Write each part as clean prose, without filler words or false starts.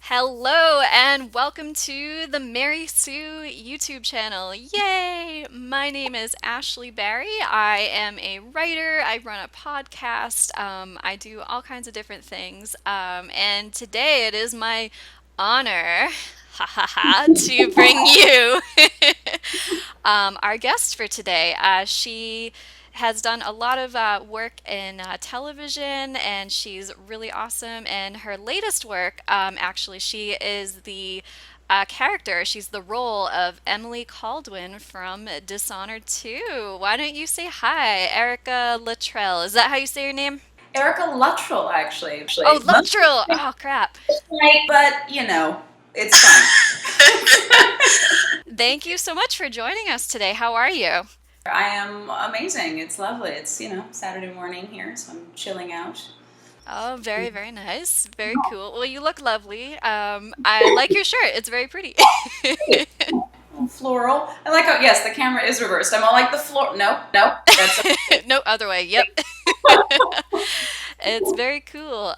Hello and welcome to the Mary Sue YouTube channel. Yay! My name is Ashley Barry. I am a writer. I run a podcast. I do all kinds of different things. And today it is my honor, ha ha ha, to bring you our guest for today. She has done a lot of work in television, and she's really awesome. And her latest work, actually, she is the character. She's the role of Emily Caldwin from Dishonored 2. Why don't you say hi, Erica Luttrell? Is that how you say your name? Erica Luttrell, actually. Oh, Most Luttrell! Oh, crap. like, but it's fun. Thank you so much for joining us today. How are you? I am amazing. It's lovely. It's Saturday morning here, so I'm chilling out. Oh, very, very nice. Very cool. Well, you look lovely. I like your shirt. It's very pretty. Floral. I like how yes, the camera is reversed. I'm all like the floor. No, no, that's No other way. Yep. It's very cool.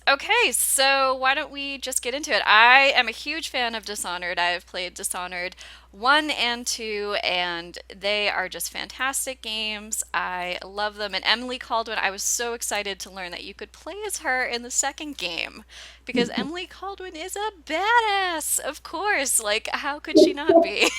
Okay, so why don't we just get into it? I am a huge fan of Dishonored. I have played Dishonored 1 and 2, and they are just fantastic games. I love them. And Emily Caldwin, I was so excited to learn that you could play as her in the second game because Emily Caldwin is a badass, of course. Like, how could she not be?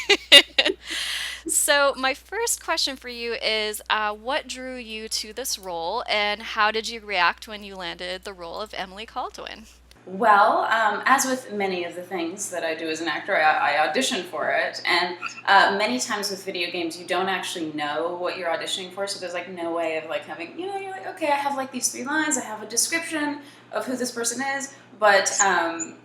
So, my first question for you is what drew you to this role, and how did you react when you landed the role of Emily Caldwin? Well, as with many of the things that I do as an actor, I audition for it, and many times with video games, you don't actually know what you're auditioning for, so there's like no way of like having, you're like, okay, I have like these three lines, I have a description of who this person is, but I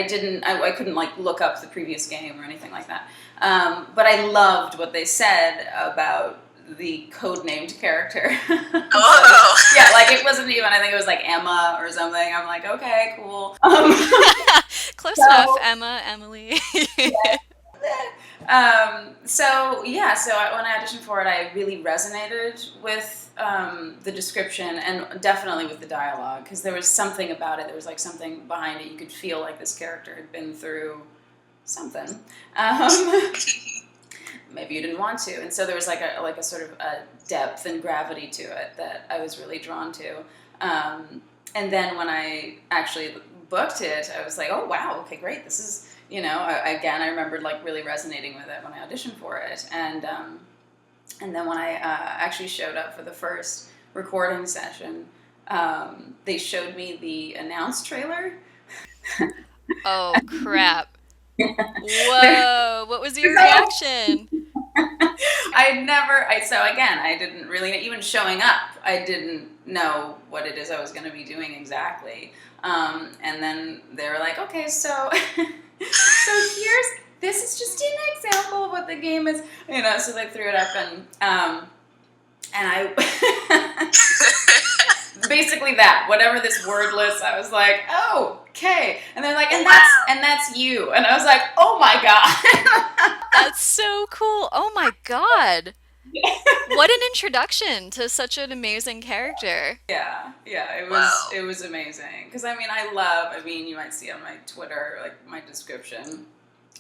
didn't, I couldn't like look up the previous game or anything like that. But I loved what they said about the codenamed character. Oh. Yeah, like it wasn't even, I think it was like Emma or something. I'm like, okay, cool. Close enough, So, Emma, Emily. when I auditioned for it, I really resonated with the description and definitely with the dialogue because there was something about it. There was like something behind it. You could feel like this character had been through something. Maybe you didn't want to, and so there was like a sort of a depth and gravity to it that I was really drawn to. And then when I actually booked it, I was like, oh wow, okay, great. This is again, I remembered like really resonating with it when I auditioned for it, and then when I actually showed up for the first recording session, they showed me the announce trailer. Oh, crap. Whoa, what was your reaction? So again, I didn't really, even showing up, I didn't know what it is I was going to be doing exactly. And then they were like, okay, so, this is just an example of what the game is, so they threw it up and I, basically that, whatever this word list, I was like, oh, okay. And they're like, and that's you. And I was like, oh my God. That's so cool. Oh my God. What an introduction to such an amazing character. Yeah, Wow. it was amazing. Because you might see on my Twitter, like my description,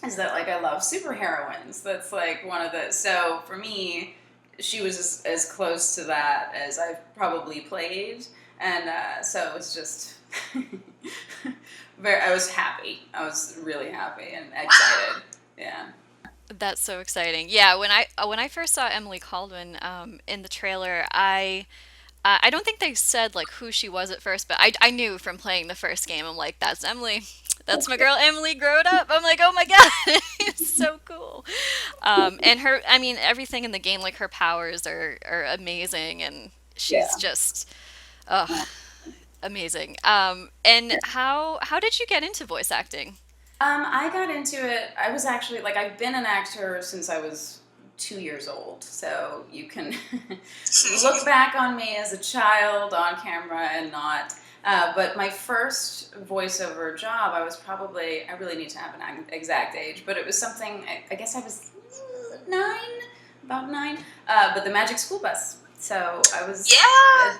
is that like I love superheroines. That's like one of the, so for me, she was as close to that as I've probably played. And so it was just, I was happy. I was really happy and excited. Yeah. That's so exciting. Yeah, when I first saw Emily Caldwin in the trailer, I don't think they said like who she was at first, but I knew from playing the first game. I'm like, that's Emily. That's my girl Emily growing up. I'm like, oh my God, it's so cool. And her, I mean, everything in the game, like her powers are amazing, and she's Yeah. just, oh, amazing. And how did you get into voice acting? I got into it. I was actually like I've been an actor since I was 2 years old, so you can look back on me as a child on camera and not. But my first voiceover job, I really need to have an exact age, but it was something. I guess I was 9, about 9. But the Magic School Bus. So I was Yeah.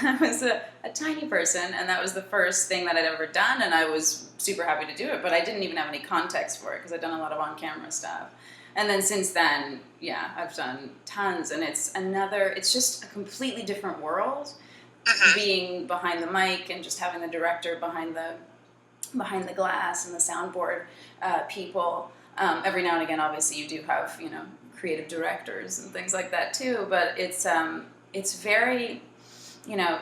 I was a tiny person, and that was the first thing that I'd ever done, and I was super happy to do it, but I didn't even have any context for it because I'd done a lot of on-camera stuff. And then since then, yeah, I've done tons, and it's just a completely different world being behind the mic and just having the director behind the glass and the soundboard people. Every now and again, obviously, you do have creative directors and things like that too. But it's very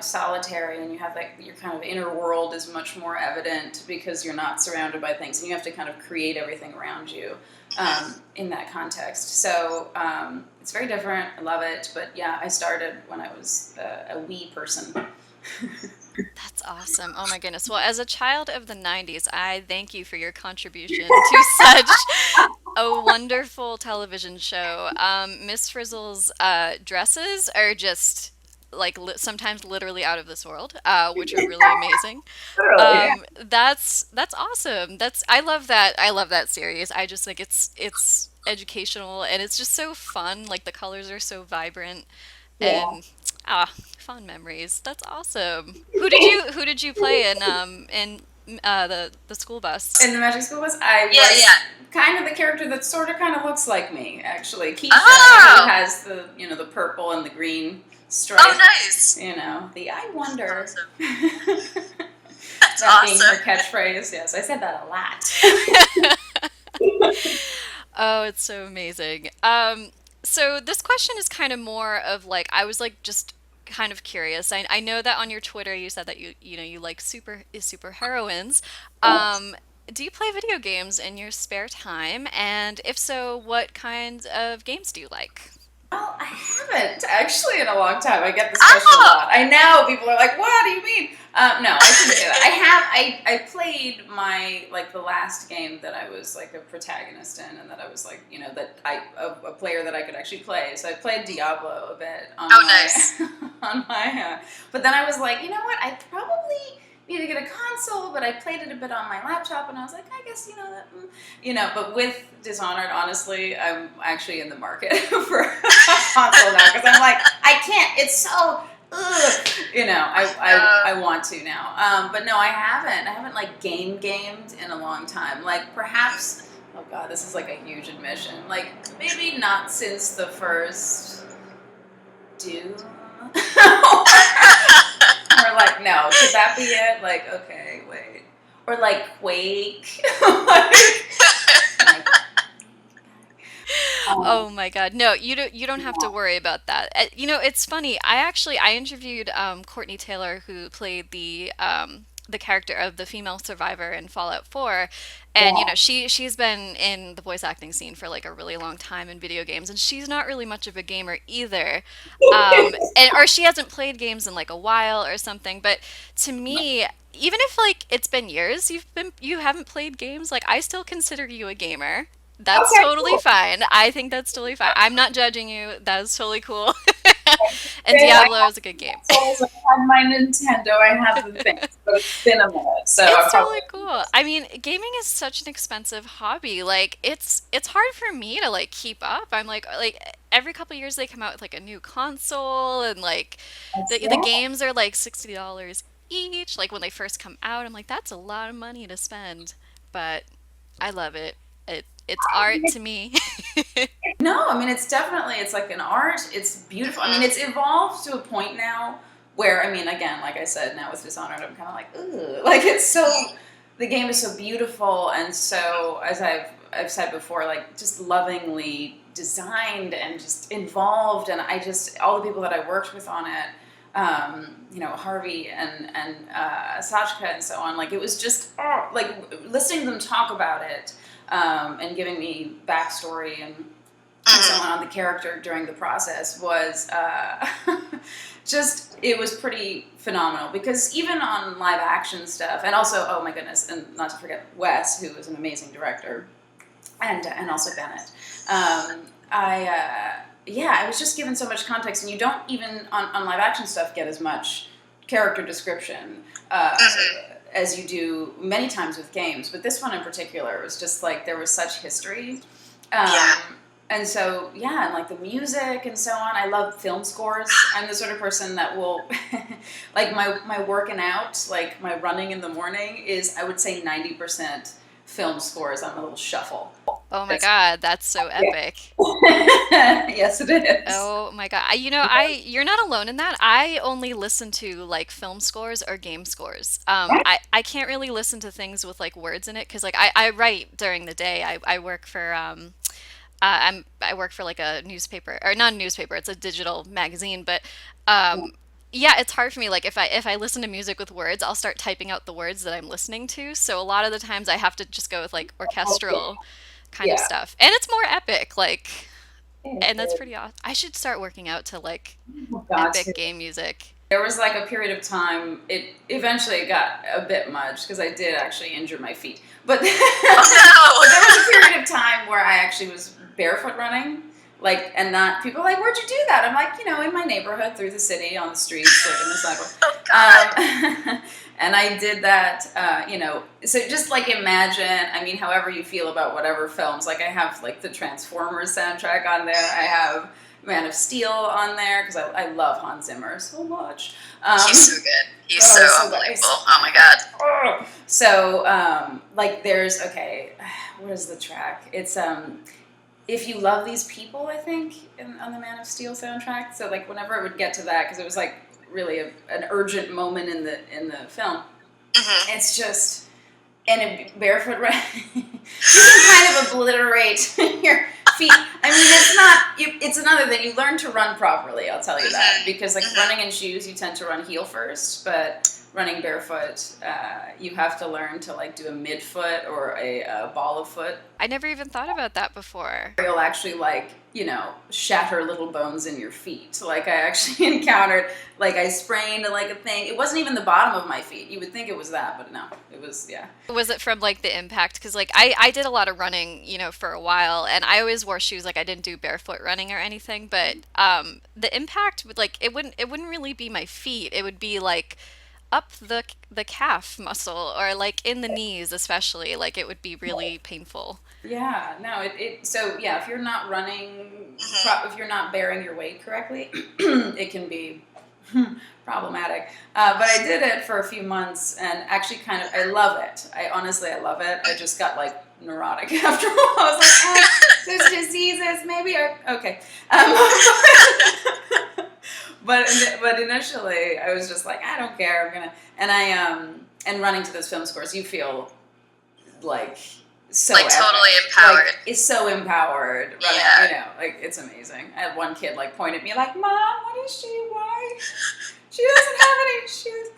solitary, and you have like your kind of inner world is much more evident because you're not surrounded by things, and you have to kind of create everything around you in that context. So it's very different. I love it. But yeah, I started when I was a wee person. That's awesome. Oh my goodness. Well, as a child of the 90s, I thank you for your contribution to such a wonderful television show. Miss Frizzle's dresses are just like sometimes literally out of this world, which are really amazing. Literally, yeah. That's awesome. I love that. I love that series. I just think it's educational and it's just so fun. Like the colors are so vibrant Yeah. and fond memories. That's awesome. Who did you play in the school bus? In the Magic School Bus, I Yeah, was yeah. kind of the character that sort of kind of looks like me, actually. Keisha, who Oh, has the purple and the green oh, stripe. nice. The I wonder. Awesome. That's That being her awesome. catchphrase. Yes, I said that a lot. Oh, it's so amazing. So this question is kind of more of like I was like just kind of curious. I know that on your Twitter you said that you like super heroines. Um, do you play video games in your spare time? And if so, what kinds of games do you like? Well, I haven't actually in a long time. I get this question a Oh, lot. I know people are like, "What do you mean?" No, I shouldn't say that. I have. I played the last game that I was like a protagonist in, and that I was like that a player that I could actually play. So I played Diablo a bit on oh, my nice. on my. But then I was like, you know what? I probably need to get a console, but I played it a bit on my laptop, and I was like, I guess that. But with Dishonored, honestly, I'm actually in the market for a console now because I'm like, I can't. It's so. Ugh. I want to now. But no, I haven't. I haven't like gamed in a long time. Like perhaps. Oh God, this is like a huge admission. Like maybe not since the first Doom. Or like, no, could that be it? Like, okay, wait. Or like Quake. like, Oh my God. No, you don't have to worry about that. It's funny. I interviewed Courtney Taylor who played the character of the female survivor in Fallout 4, and yeah. she's been in the voice acting scene for like a really long time in video games, and she's not really much of a gamer either. Or she hasn't played games in like a while or something, but to me, even if like it's been years you haven't played games, like I still consider you a gamer. That's Okay, totally cool. fine. I think that's totally fine. I'm not judging you. That's totally cool. And I Diablo have is a good game. consoles, I have my Nintendo, I have the things, but it's been a minute, so I It's probably totally cool. I mean, gaming is such an expensive hobby. Like it's hard for me to like keep up. I'm like every couple years they come out with like a new console and like the yeah. games are like $60 each. Like when they first come out, I'm like that's a lot of money to spend. But I love it. It's art to me. No, I mean it's like an art. It's beautiful. I mean it's evolved to a point now where I mean again, like I said, now with Dishonored, I'm kind of like, ugh, like it's so the game is so beautiful and so as I've said before, like just lovingly designed and just involved, and I just all the people that I worked with on it. Harvey and Sachka and so on. Like it was just like listening to them talk about it and giving me backstory and so on the character during the process was just it was pretty phenomenal because even on live action stuff and also oh my goodness and not to forget Wes who is an amazing director and also Bennett I was just given so much context and you don't even on live action stuff get as much character description as you do many times with games but this one in particular was just like there was such history um, Yeah. And so, yeah, and like the music and so on. I love film scores. I'm the sort of person that will, like my working out, like my running in the morning is, I would say 90% film scores on a little shuffle. Oh my It's, God, that's so yeah. epic. Yes, it is. Oh my God. You're not alone in that. I only listen to like film scores or game scores. I can't really listen to things with like words in it because like I write during the day. I work for I work for like a newspaper or not a newspaper, it's a digital magazine, but um yeah, it's hard for me. Like if I listen to music with words, I'll start typing out the words that I'm listening to. So a lot of the times I have to just go with like orchestral kind of Yeah. stuff. And it's more epic, like It and that's is. pretty awesome. I should start working out to like Oh, God, epic too. game music. There was like a period of time, it eventually got a bit much because I did actually injure my feet. But, but there was a period of time where I actually was barefoot running. Like, and not, people are like, where'd you do that? I'm like, in my neighborhood, through the city, on the streets, like in the sidewalk. Oh God. And I did that, so just like imagine, I mean, however you feel about whatever films, like I have like the Transformers soundtrack on there. I have Man of Steel on there because I love Hans Zimmer so much. He's so good. He's Oh, so so unbelievable. nice. Oh my God. So, like, there's what is the track? It's If You Love These People, I think, on the Man of Steel soundtrack. So, like, whenever it would get to that, because it was like really an urgent moment in the film. Hmm. It's just barefoot run. You can kind of obliterate your feet. I mean, it's not. It's another thing. You learn to run properly. I'll tell you that because like running in shoes, you tend to run heel first, but running barefoot, you have to learn to like do a midfoot or a ball of foot. I never even thought about that before. You'll actually like shatter little bones in your feet. Like I actually encountered, like I sprained like a thing. It wasn't even the bottom of my feet. You would think it was that, but no, it was yeah. Was it from like the impact? Because like I did a lot of running, for a while, and I always wore shoes. Like I didn't do barefoot running or anything, but the impact would like it wouldn't really be my feet. It would be like up the calf muscle or like in the knees especially. Like it would be really painful. Yeah, no, so yeah, if you're not running, Hmm. if you're not bearing your weight correctly, it can be problematic. But I did it for a few months and actually I love it. I love it. I just got like neurotic after a while. I was like, there's diseases, maybe okay. But initially I was just like, I don't care, I'm gonna, and running to those film scores, you feel like so Like epic. totally empowered. Like, it's so empowered. Running, Yeah. like it's amazing. I had one kid like point at me like, "Mom, what is she? Why? She doesn't have any shoes."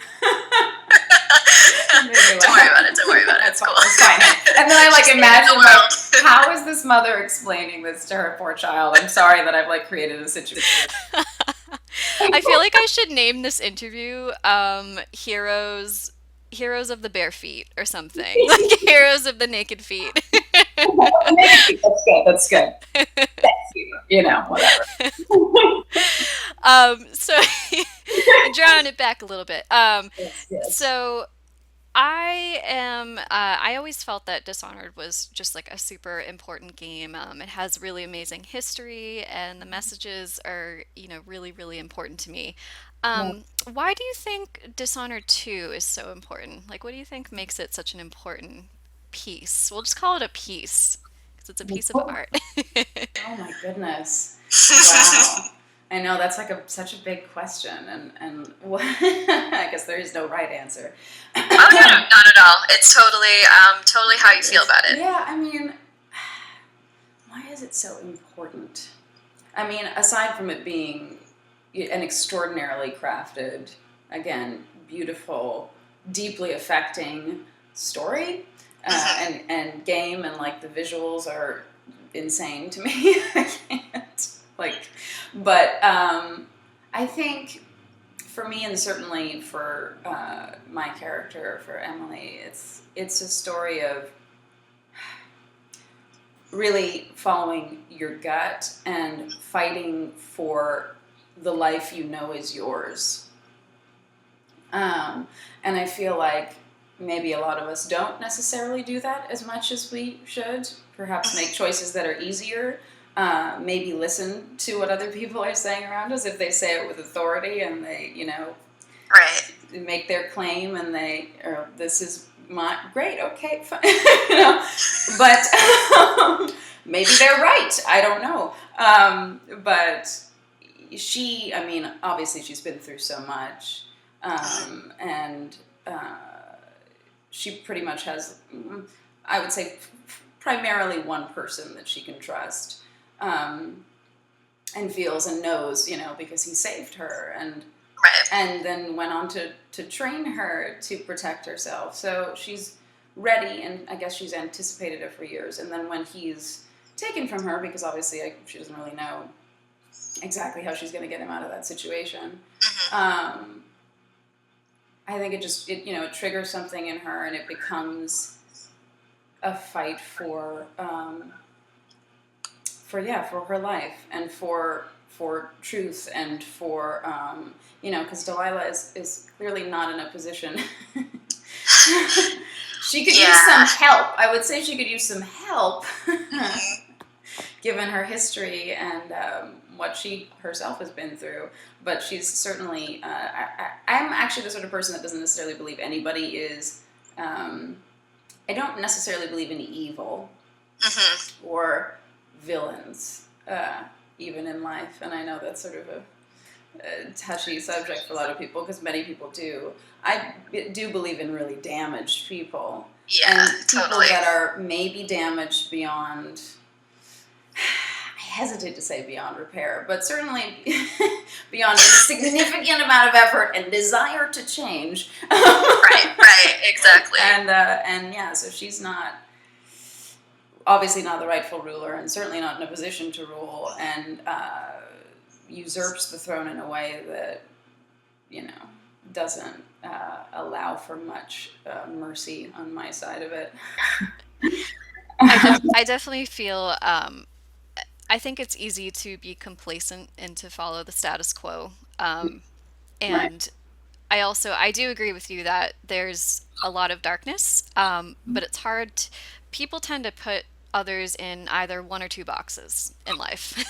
Don't worry about it. Don't worry about it. That's It's fine. cool. It's fine. And then I like She's imagine saving the like, world. how is this mother explaining this to her poor child? I'm sorry that I've like created a situation. I feel like I should name this interview Heroes of the Bare Feet or something. Like Heroes of the Naked Feet. That's good. That's good. Whatever. So drawing it back a little bit. Yes. So I always felt that Dishonored was just like a super important game. It has really amazing history, and the messages are, really, really important to me. Why do you think Dishonored 2 is so important? Like, what do you think makes it such an important piece? We'll just call it a piece because it's a piece of art. Oh my goodness. Wow. I know that's like such a big question, and I guess there is no right answer. Oh no, not at all. It's totally how you feel about it. Yeah, I mean, why is it so important? I mean, aside from it being an extraordinarily crafted, again, beautiful, deeply affecting story and game, and like the visuals are insane to me. I can't but I think for me, and certainly for my character, for Emily, it's a story of really following your gut and fighting for the life you know is yours. And I feel like maybe a lot of us don't necessarily do that as much as we should. Perhaps make choices that are easier. maybe listen to what other people are saying around us if they say it with authority and they, Right. make their claim and this is my great, okay, fine, you know, but maybe they're right. I don't know. But I mean, obviously she's been through so much, and she pretty much has, I would say, primarily one person that she can trust, and feels and knows, because he saved her Right. and then went on to train her to protect herself. So she's ready, and I guess she's anticipated it for years. And then when he's taken from her, because obviously she doesn't really know exactly how she's going to get him out of that situation, I think it triggers something in her, and it becomes a fight for her life and for truth and for because Delilah is clearly not in a position. She could use some help. I would say she could use some help, given her history and what she herself has been through. But she's certainly. I'm actually the sort of person that doesn't necessarily believe anybody is. I don't necessarily believe in evil or villains, even in life. And I know that's sort of a touchy subject for a lot of people because many people do. I do believe in really damaged people. Yeah, and people totally. that are maybe damaged beyond, I hesitate to say beyond repair, but certainly beyond a significant amount of effort and desire to change. Right, exactly. And yeah, so she's obviously not the rightful ruler, and certainly not in a position to rule, and usurps the throne in a way that doesn't allow for much mercy on my side of it. I definitely feel, I think it's easy to be complacent and to follow the status quo. Right. And I do agree with you that there's a lot of darkness, but it's hard. People tend to put others in either one or two boxes in life.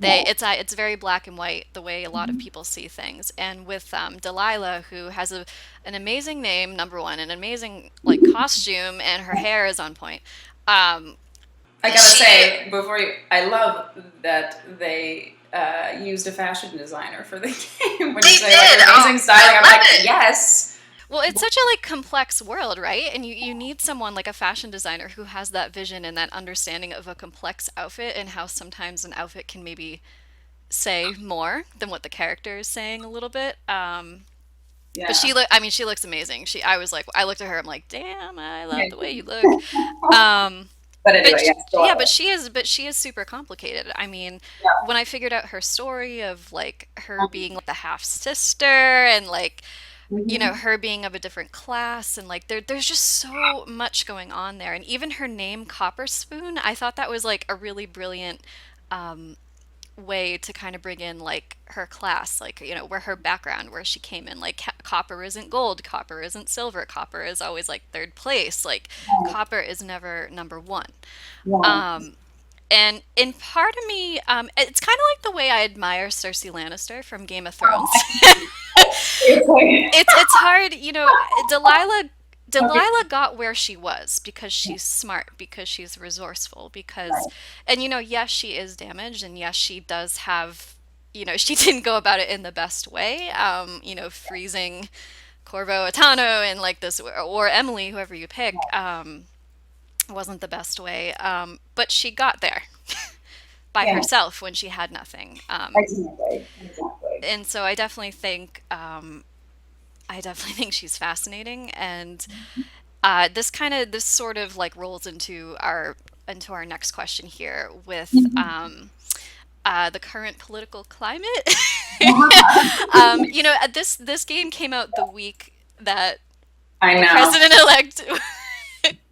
Right. It's very black and white the way a lot of people see things. And with Delilah, who has an amazing name, number one, an amazing like costume, and her hair is on point. Um, I gotta She, say, I love that they used a fashion designer for the game. When they you say like did. amazing styling, I I'm love like, it. yes. Well, it's such a like complex world, right? And you need someone like a fashion designer who has that vision and that understanding of a complex outfit and how sometimes an outfit can maybe say more than what the character is saying a little bit. But Yeah. I mean, she looks amazing. I was like, I looked at her, I'm like, damn, I love Okay. the way you look. Um, But but anyway, sh yeah, go yeah, ahead. but she is super complicated. I mean, Yeah. when I figured out her story of like her being like the half sister and like Mhm. her being of a different class and like there's just so much going on there. And even her name Copper Spoon, I thought that was like a really brilliant um way to kind of bring in like her class, like where her background, where she came in, like copper isn't gold, copper isn't silver, copper is always like third place, like copper is never number one. Right. um and in part of me, it's kind of like the way I admire Cersei Lannister from Game of Thrones. Seriously. It's hard, Delilah Okay. Delilah got where she was because she's smart, because she's resourceful, because Right. and yes, she is damaged, and yes, she does have, she didn't go about it in the best way. Freezing Corvo Attano and like this, or Emily, whoever you pick, wasn't the best way. But she got there by Yeah. herself when she had nothing. Exactly. Exactly. And so I definitely think she's fascinating, and this sort of like rolls into our next question here with the current political climate. This game came out the week that I the know. president-elect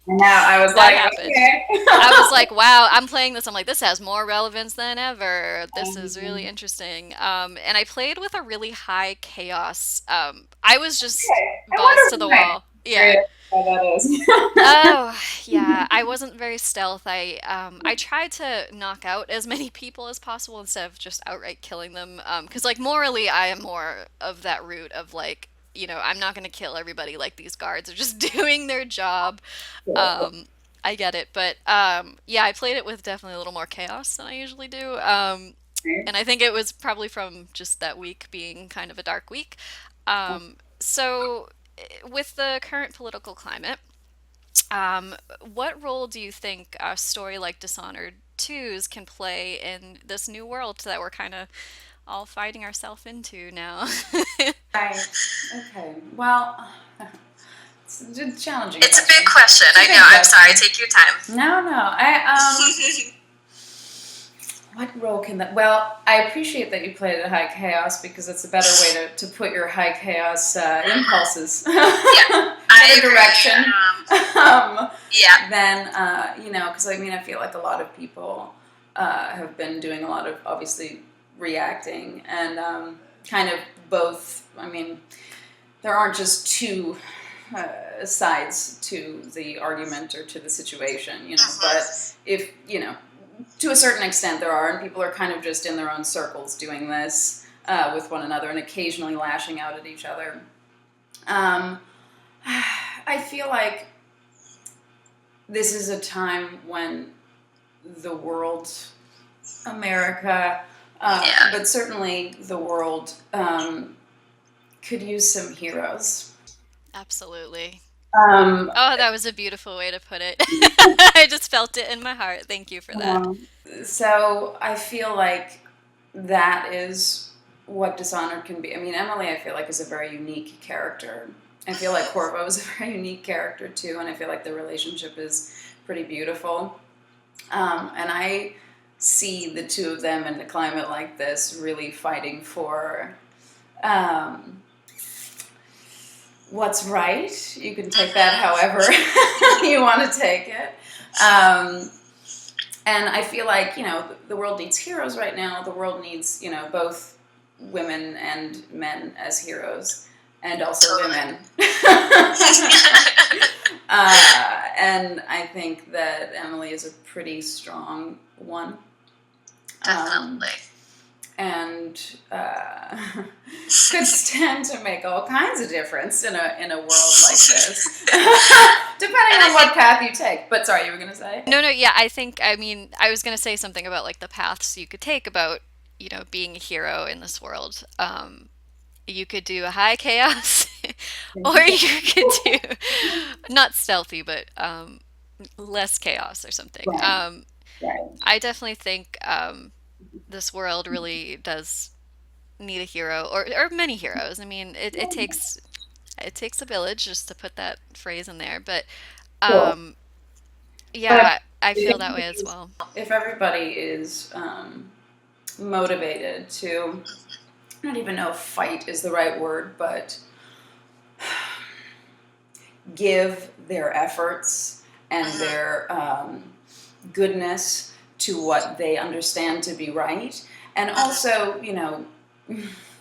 I know. I was that like, happened. okay. I was like, wow, I'm playing this. I'm like, this has more relevance than ever. This is really Um, interesting. And I played with a really high chaos. I was just okay. I balls wonder to the why. wall. Yeah. Curious. how that is. Oh, yeah. I wasn't very stealth. I tried to knock out as many people as possible instead of just outright killing them. Because like morally, I am more of that route of like, I'm not gonna kill everybody. Like these guards are just doing their job. Um, I get it, but yeah, I played it with definitely a little more chaos than I usually do. And I think it was probably from just that week being kind of a dark week. So, with the current political climate. What role do you think a story like Dishonored 2's can play in this new world that we're kind of all fighting ourselves into now? Right. Okay. Well, it's a challenging It's a big question. question. It's a I big know. I'm question. sorry. Take your time. No, I what role can that? Well, I appreciate that you played at high chaos because it's a better way to put your high chaos impulses Yeah, in I a agree. direction. Yeah. Then because I mean, I feel like a lot of people have been doing a lot of obviously reacting and kind of both. I mean, there aren't just two sides to the argument or to the situation, but if to a certain extent there are, and people are kind of just in their own circles doing this with one another and occasionally lashing out at each other. I feel like this is a time when the world, America, Yeah. but certainly the world could use some heroes. Absolutely. Um, Oh, that was a beautiful way to put it. I just felt it in my heart. Thank you for that. so I feel like that is what Dishonored can be. I mean, Emily, I feel like, is a very unique character. I feel like Corvo is a very unique character too, and I feel like the relationship is pretty beautiful. And I see the two of them in a climate like this really fighting for um, what's right. You can take that however you want to take it. And I feel like, the world needs heroes right now. The world needs, both women and men as heroes, and also women. And I think that Emily is a pretty strong one. Definitely. And could stand to make all kinds of difference in a world like this, depending on what path you take. But sorry, you were gonna say? No, yeah, I mean, I was going to say something about like the paths you could take about, being a hero in this world. You could do a high chaos, or you could do not stealthy, but less chaos or something. Right, right. I definitely think this world really does need a hero, or many heroes. I mean, it takes a village, just to put that phrase in there. But Cool. But yeah, I feel that way as well. if everybody is motivated to, I don't even know if fight is the right word, but give their efforts and their goodness to what they understand to be right. And also,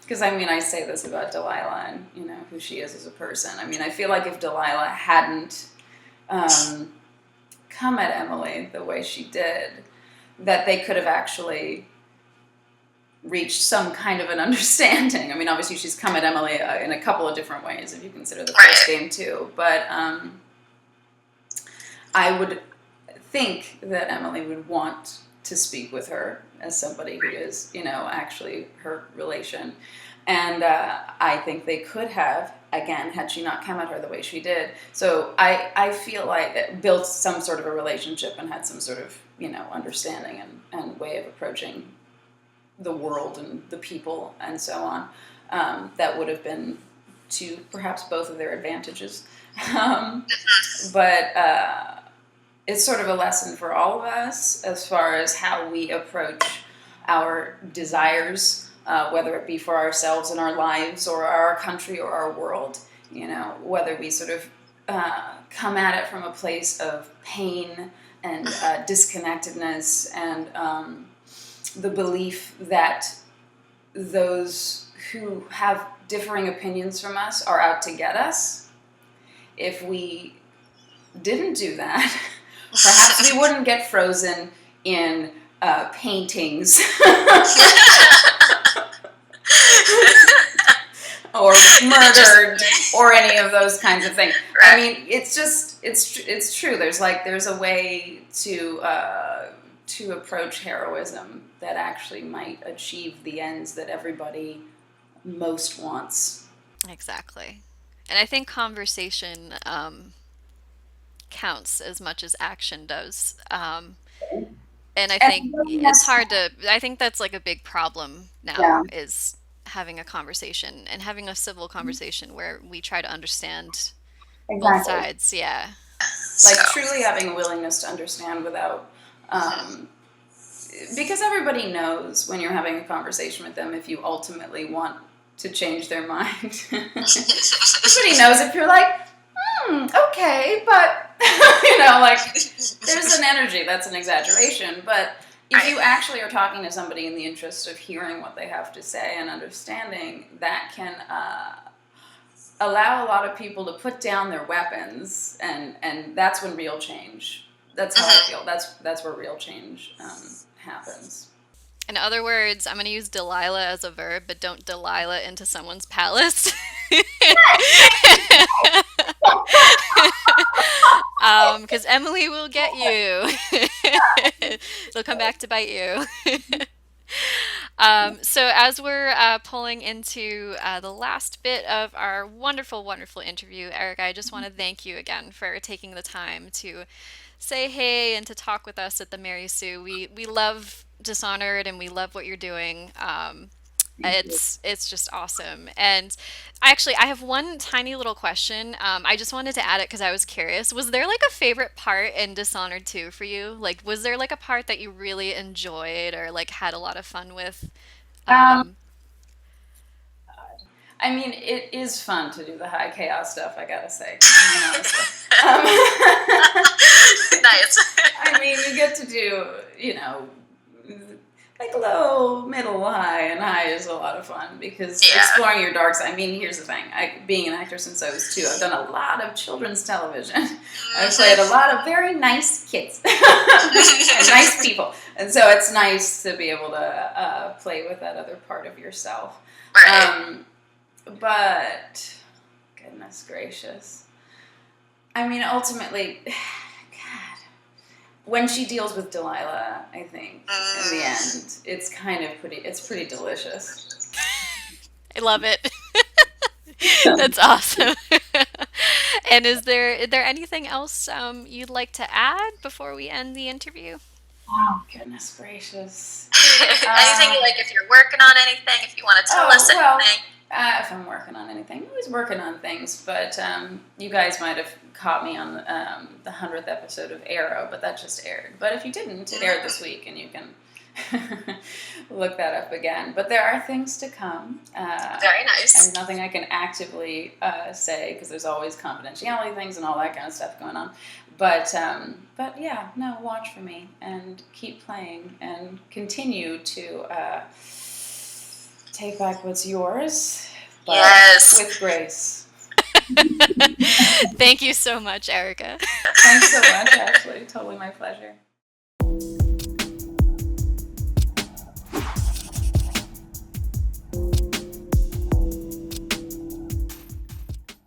because I mean, I say this about Delilah and, who she is as a person. I mean, I feel like if Delilah hadn't come at Emily the way she did, that they could have actually reached some kind of an understanding. I mean, obviously she's come at Emily in a couple of different ways if you consider the first game too, but I would think that Emily would want to speak with her as somebody who is, actually her relation. And I think they could have, again, had she not come at her the way she did. So I feel like it built some sort of a relationship and had some sort of, understanding and way of approaching the world and the people and so on. That would have been to perhaps both of their advantages. But it's sort of a lesson for all of us as far as how we approach our desires, whether it be for ourselves and our lives or our country or our world, whether we sort of come at it from a place of pain and disconnectedness and the belief that those who have differing opinions from us are out to get us. If we didn't do that, perhaps we wouldn't get frozen in paintings or murdered or any of those kinds of things. Right. I mean, it's true. There's a way to approach heroism that actually might achieve the ends that everybody most wants. Exactly. And I think conversation counts as much as action does. And I think And it's hard to, I think that's like a big problem now yeah, is having a conversation and having a civil conversation where we try to understand both exactly. sides. Yeah. Like So, truly having a willingness to understand without, because everybody knows when you're having a conversation with them if you ultimately want to change their mind. Everybody knows if you're like, okay, but like there's an energy that's an exaggeration, but if you actually are talking to somebody in the interest of hearing what they have to say and understanding, that can allow a lot of people to put down their weapons, and that's when real change. That's how I feel. That's where real change happens. In other words, I'm going to use Delilah as a verb, but don't Delilah into someone's palace. Because Emily will get you. They'll come back to bite you. So as we're pulling into the last bit of our wonderful, wonderful interview, Erica, I just want to thank you again for taking the time to say hey and to talk with us at the Mary Sue. We love Dishonored and we love what you're doing. It's just awesome. And I have one tiny little question. I just wanted to add it because I was curious. Was there like a favorite part in Dishonored 2 for you? Like, was there like a part that you really enjoyed or like had a lot of fun with? Um, Um, I mean, it is fun to do the high chaos stuff, I gotta say. I mean, honestly. nice. I mean, you get to do, like low, middle, high, and high is a lot of fun because Yeah. exploring your dark side. I mean, here's the thing. Being an actor since I was 2, I've done a lot of children's television. I've played a lot of very nice kids and nice people. And so it's nice to be able to play with that other part of yourself. Right. But goodness gracious, I mean, ultimately, God, when she deals with Delilah, I think in the end, it's pretty delicious. I love it. That's awesome. And is there anything else you'd like to add before we end the interview? Oh goodness gracious. Anything you like, if you're working on anything, if you want to tell us Well, anything. if I'm working on anything, I'm always working on things. But you guys might have caught me on the 100th episode of Arrow, but that just aired. But if you didn't, it aired this week, and you can look that up again. But there are things to come. Very nice. And nothing I can actively say because there's always confidentiality things and all that kind of stuff going on. But yeah, no, watch for me and keep playing and continue to take back what's yours, but Yes. with grace. Thank you so much, Erica. Thanks so much, Ashley. Totally my pleasure.